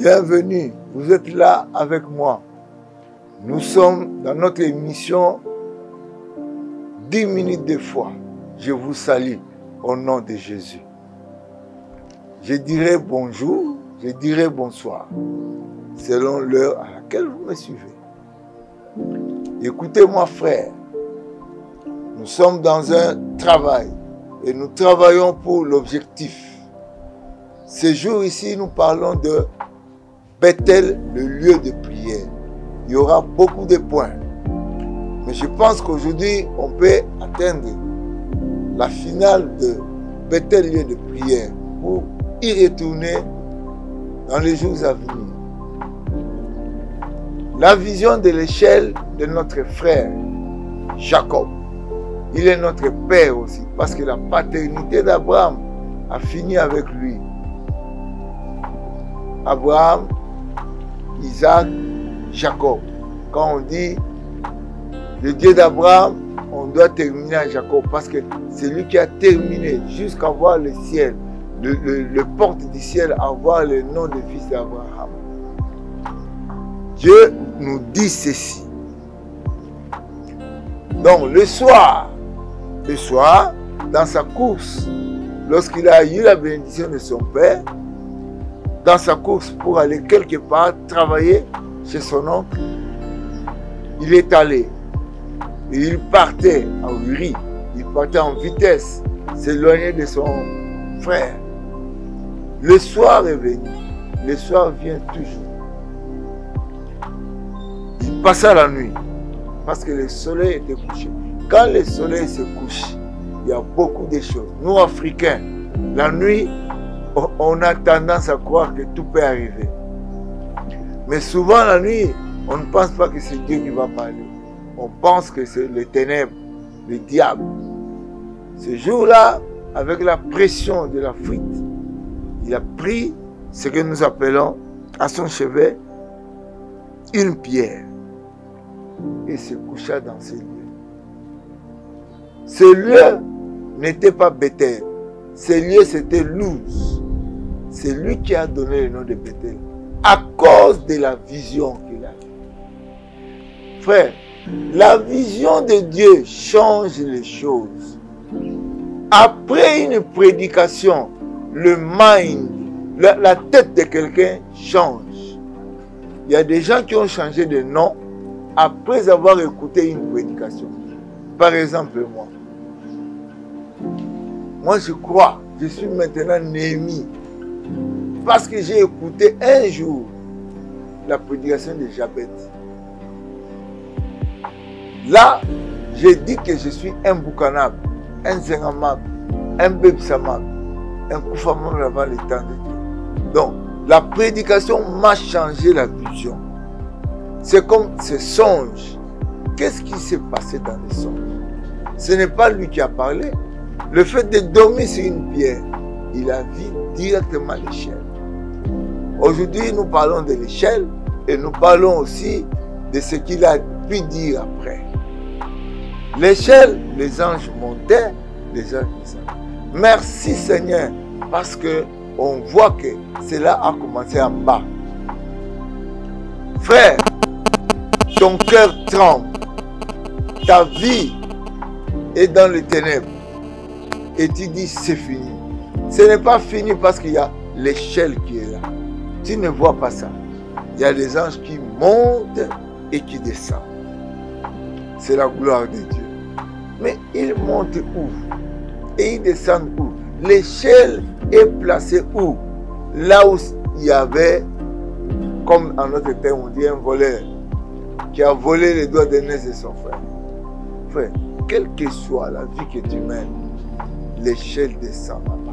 Bienvenue, vous êtes là avec moi. Nous sommes dans notre émission 10 minutes de foi. Je vous salue au nom de Jésus. Je dirai bonjour, je dirai bonsoir, selon l'heure à laquelle vous me suivez. Écoutez-moi, frère, nous sommes dans un travail et nous travaillons pour l'objectif. Ce jour ici, nous parlons de Bethel, le lieu de prière. Il y aura beaucoup de points. Mais je pense qu'aujourd'hui, on peut atteindre la finale de Bethel, lieu de prière, pour y retourner dans les jours à venir. La vision de l'échelle de notre frère Jacob. Il est notre père aussi, parce que la paternité d'Abraham a fini avec lui. Abraham, Isaac, Jacob. Quand on dit le Dieu d'Abraham, on doit terminer à Jacob, parce que c'est lui qui a terminé jusqu'à voir le ciel, le porte du ciel, à voir le nom du fils d'Abraham. Dieu nous dit ceci. Donc le soir, dans sa course, lorsqu'il a eu la bénédiction de son père, dans sa course pour aller quelque part travailler chez son oncle, il est allé. Et il partait en Uri, il partait en vitesse, s'éloigner de son frère. Le soir est venu, le soir vient toujours. Il passa la nuit, parce que le soleil était couché. Quand le soleil se couche, il y a beaucoup de choses. Nous, Africains, la nuit, on a tendance à croire que tout peut arriver. Mais souvent, la nuit, on ne pense pas que c'est Dieu qui va parler. On pense que c'est les ténèbres, le diable. Ce jour-là, avec la pression de la fuite, il a pris ce que nous appelons à son chevet une pierre et se coucha dans ce lieu. Ce lieu n'était pas Bethel. Ce lieu, c'était Luz. C'est lui qui a donné le nom de Bethel à cause de la vision qu'il a eue. Frère, la vision de Dieu change les choses. Après une prédication, le mind, la tête de quelqu'un change. Il y a des gens qui ont changé de nom après avoir écouté une prédication. Par exemple, moi. Moi, je crois, je suis maintenant Néhémie. Parce que j'ai écouté un jour la prédication de Jabet. Là, j'ai dit que je suis un Boukanab, un Zengamab, un Bebsamab, un Koufamab avant le temps de Dieu. Donc, la prédication m'a changé la vision. C'est comme ce songe. Qu'est-ce qui s'est passé dans les songes? Ce n'est pas lui qui a parlé. Le fait de dormir sur une pierre, il a vu directement l'échelle. Aujourd'hui, nous parlons de l'échelle et nous parlons aussi de ce qu'il a pu dire après. L'échelle, les anges montaient, les anges descendaient. Merci Seigneur, parce que on voit que cela a commencé en bas. Frère, ton cœur tremble, ta vie est dans les ténèbres et tu dis c'est fini. Ce n'est pas fini parce qu'il y a l'échelle qui est là. Tu ne vois pas ça. Il y a des anges qui montent et qui descendent. C'est la gloire de Dieu. Mais ils montent où? Et ils descendent où? L'échelle est placée où? Là où il y avait, comme en notre terme on dit, un voleur qui a volé les doigts d'aînés de son frère. Frère, quelle que soit la vie que tu mènes, l'échelle descend là-bas.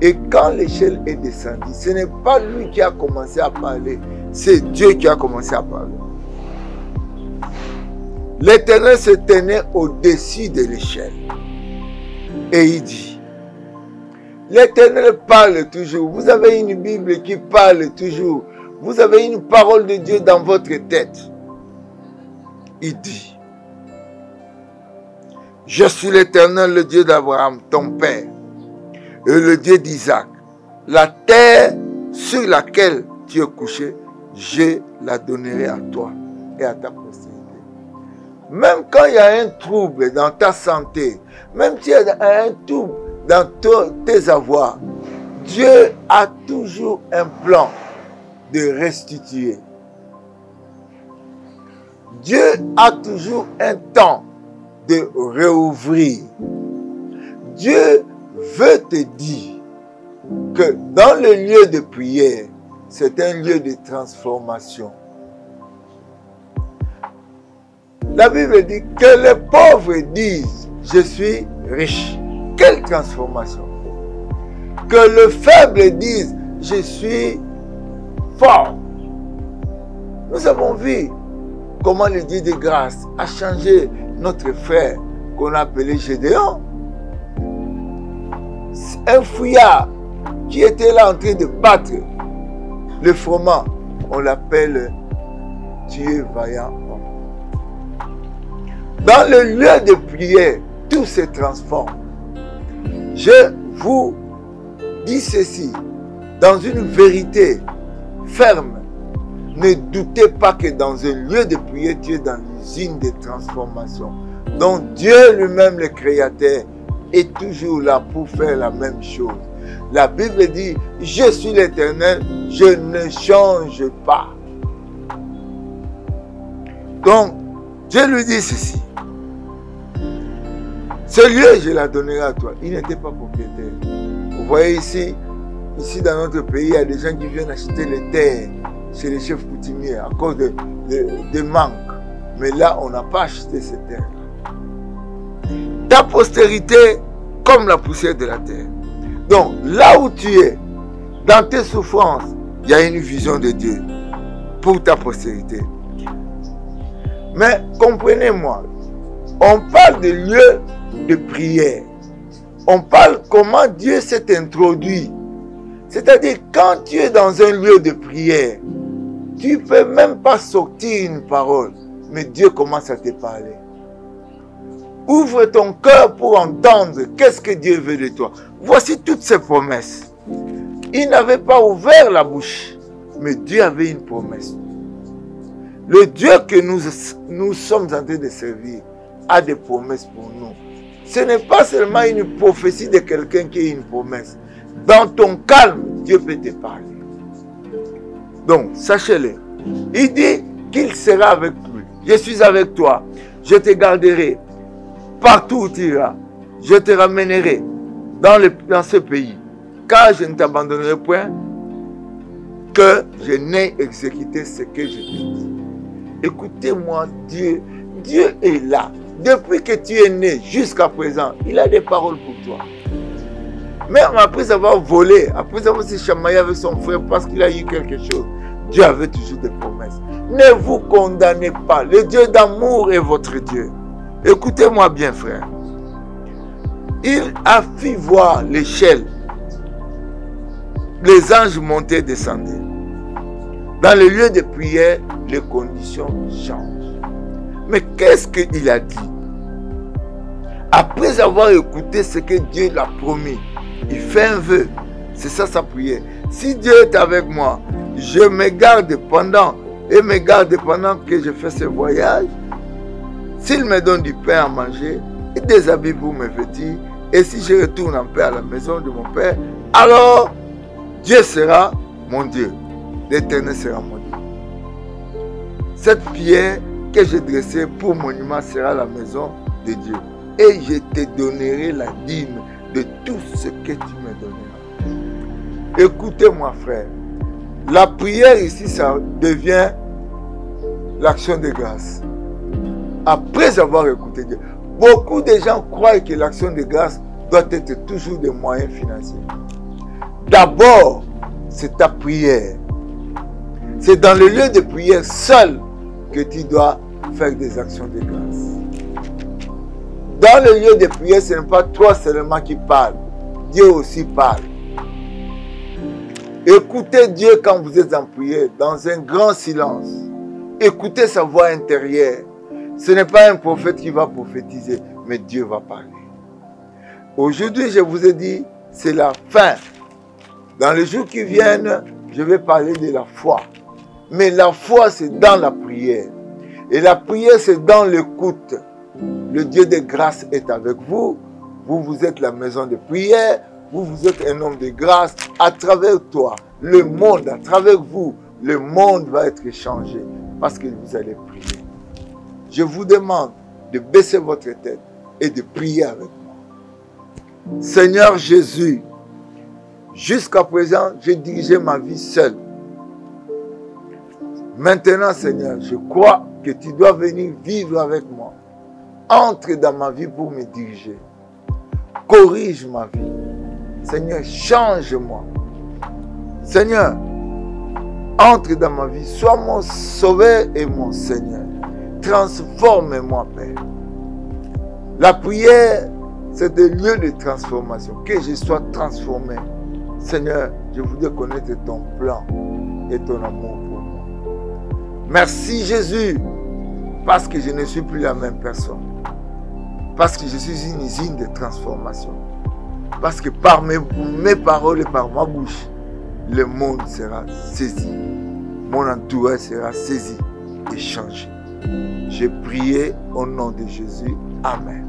Et quand l'échelle est descendue, ce n'est pas lui qui a commencé à parler, c'est Dieu qui a commencé à parler. L'Éternel se tenait au-dessus de l'échelle. Et il dit, l'Éternel parle toujours. Vous avez une Bible qui parle toujours. Vous avez une parole de Dieu dans votre tête. Il dit, je suis l'Éternel, le Dieu d'Abraham, ton père, et le Dieu d'Isaac. La terre sur laquelle tu es couché, je la donnerai à toi et à ta postérité. Même quand il y a un trouble dans ta santé, même s'il y a un trouble dans tes avoirs, Dieu a toujours un plan de restituer. Dieu a toujours un temps de réouvrir. Dieu veut te dire que dans le lieu de prière, c'est un lieu de transformation. La Bible dit que les pauvres disent, je suis riche. Quelle transformation? Que le faible dise, je suis fort. Nous avons vu comment le Dieu de grâce a changé notre frère qu'on appelait Gédéon. Un fouillard qui était là en train de battre le froment, on l'appelle Dieu vaillant. Dans le lieu de prière, tout se transforme. Je vous dis ceci, dans une vérité ferme. Ne doutez pas que dans un lieu de prière, tu es dans l'usine de transformation. Donc Dieu lui-même, le Créateur, est toujours là pour faire la même chose. La Bible dit, je suis l'Éternel, je ne change pas. Donc, Dieu lui dit ceci. Ce lieu, je la donnerai à toi. Il n'était pas propriétaire. Vous voyez ici dans notre pays, il y a des gens qui viennent acheter les terres chez les chefs coutumiers à cause de manque. Mais là, on n'a pas acheté ces terres. Ta postérité, comme la poussière de la terre. Donc, là où tu es, dans tes souffrances, il y a une vision de Dieu pour ta postérité. Mais comprenez-moi, on parle de lieu de prière. On parle comment Dieu s'est introduit. C'est-à-dire, quand tu es dans un lieu de prière, tu ne peux même pas sortir une parole, mais Dieu commence à te parler. Ouvre ton cœur pour entendre qu'est-ce que Dieu veut de toi. Voici toutes ses promesses. Il n'avait pas ouvert la bouche, mais Dieu avait une promesse. Le Dieu que nous sommes en train de servir a des promesses pour nous. Ce n'est pas seulement une prophétie de quelqu'un qui a une promesse. Dans ton calme, Dieu peut te parler. Donc, sachez-le. Il dit qu'il sera avec lui. Je suis avec toi. Je te garderai. Partout où tu iras. Je te ramènerai dans ce pays. Car je ne t'abandonnerai point que je n'ai exécuté ce que je t'ai dit. Écoutez-moi, Dieu. Dieu est là. Depuis que tu es né jusqu'à présent, il a des paroles pour toi. Même après avoir volé, après avoir se chamaillé avec son frère parce qu'il a eu quelque chose, Dieu avait toujours des promesses. Ne vous condamnez pas. Le Dieu d'amour est votre Dieu. Écoutez-moi bien, frère. Il a fait voir l'échelle. Les anges montaient et descendaient. Dans le lieu de prière, les conditions changent. Mais qu'est-ce qu'il a dit? Après avoir écouté ce que Dieu l'a promis, il fait un vœu. C'est ça sa prière. Si Dieu est avec moi, je me garde pendant que je fais ce voyage. S'il me donne du pain à manger et des habits pour me vêtir, et si je retourne en paix à la maison de mon Père, alors Dieu sera mon Dieu. L'Éternel sera mon Dieu. Cette pierre que j'ai dressée pour monument sera la maison de Dieu. Et je te donnerai la dîme de tout ce que tu me donneras. Écoutez-moi, frère. La prière ici, ça devient l'action de grâce. Après avoir écouté Dieu. Beaucoup de gens croient que l'action de grâce doit être toujours des moyens financiers. D'abord, c'est ta prière. C'est dans le lieu de prière seul que tu dois faire des actions de grâce. Dans le lieu de prière, ce n'est pas toi seulement qui parle. Dieu aussi parle. Écoutez Dieu quand vous êtes en prière, dans un grand silence. Écoutez sa voix intérieure. Ce n'est pas un prophète qui va prophétiser, mais Dieu va parler. Aujourd'hui, je vous ai dit, c'est la fin. Dans les jours qui viennent, je vais parler de la foi. Mais la foi, c'est dans la prière. Et la prière, c'est dans l'écoute. Le Dieu de grâce est avec vous. Vous, vous êtes la maison de prière. Vous, vous êtes un homme de grâce. À travers toi, le monde, à travers vous, le monde va être changé parce que vous allez prier. Je vous demande de baisser votre tête et de prier avec moi. Seigneur Jésus, jusqu'à présent, j'ai dirigé ma vie seul. Maintenant, Seigneur, je crois que tu dois venir vivre avec moi. Entre dans ma vie pour me diriger. Corrige ma vie. Seigneur, change-moi. Seigneur, entre dans ma vie. Sois mon sauveur et mon Seigneur. Transforme-moi, Père. La prière, c'est un lieu de transformation. Que je sois transformé. Seigneur, je voudrais connaître ton plan et ton amour pour moi. Merci Jésus, parce que je ne suis plus la même personne. Parce que je suis une usine de transformation. Parce que par mes paroles et par ma bouche, le monde sera saisi. Mon entourage sera saisi et changé. J'ai prié au nom de Jésus. Amen.